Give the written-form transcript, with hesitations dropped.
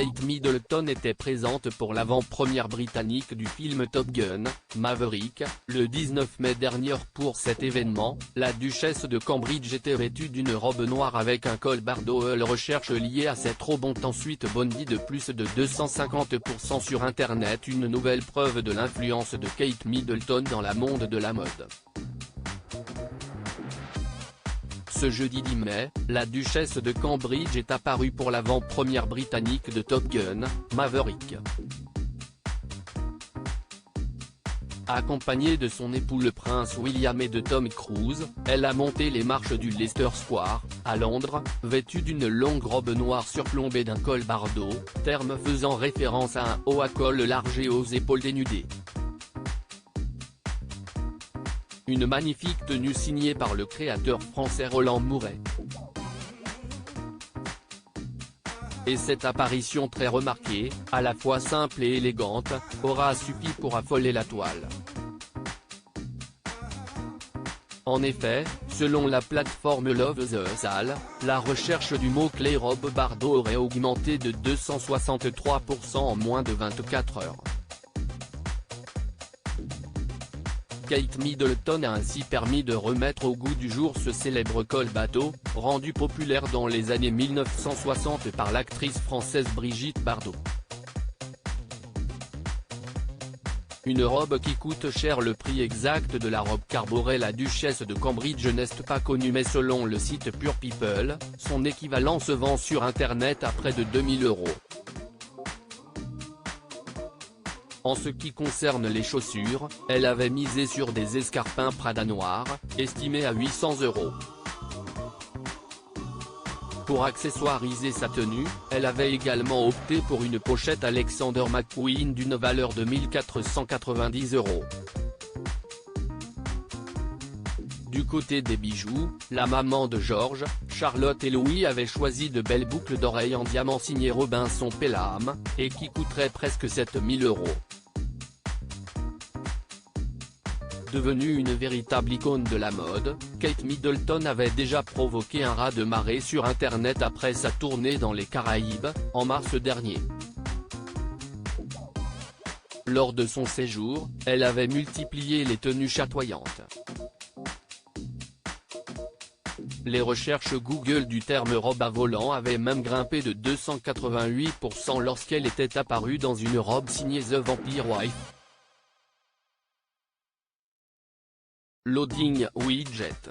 Kate Middleton était présente pour l'avant-première britannique du film Top Gun, Maverick, le 19 mai dernier. Pour cet événement, la duchesse de Cambridge était vêtue d'une robe noire avec un col Bardo. Elle recherche liée à cette robe ont ensuite bondi de plus de 250% sur internet, une nouvelle preuve de l'influence de Kate Middleton dans le monde de la mode. Ce jeudi 10 mai, la duchesse de Cambridge est apparue pour l'avant-première britannique de Top Gun, Maverick. Accompagnée de son époux le prince William et de Tom Cruise, elle a monté les marches du Leicester Square, à Londres, vêtue d'une longue robe noire surplombée d'un col Bardo, terme faisant référence à un haut à col large et aux épaules dénudées. Une magnifique tenue signée par le créateur français Roland Mouret. Et cette apparition très remarquée, à la fois simple et élégante, aura suffi pour affoler la toile. En effet, selon la plateforme Love the Salle, la recherche du mot-clé robe Bardo aurait augmenté de 263% en moins de 24 heures. Kate Middleton a ainsi permis de remettre au goût du jour ce célèbre col Bardo, rendu populaire dans les années 1960 par l'actrice française Brigitte Bardot. Une robe qui coûte cher. Le prix exact de la robe qu'arborait la duchesse de Cambridge n'est pas connu, mais selon le site Pure People, son équivalent se vend sur internet à près de 2000 €. En ce qui concerne les chaussures, elle avait misé sur des escarpins Prada noirs, estimés à 800 €. Pour accessoiriser sa tenue, elle avait également opté pour une pochette Alexander McQueen d'une valeur de 1490 €. Du côté des bijoux, la maman de George, Charlotte et Louis avait choisi de belles boucles d'oreilles en diamant signées Robinson Pelham, et qui coûteraient presque 7000 €. Devenue une véritable icône de la mode, Kate Middleton avait déjà provoqué un raz-de-marée sur internet après sa tournée dans les Caraïbes, en mars dernier. Lors de son séjour, elle avait multiplié les tenues chatoyantes. Les recherches Google du terme robe à volant avaient même grimpé de 288% lorsqu'elle était apparue dans une robe signée The Vampire Wife. Loading Widget.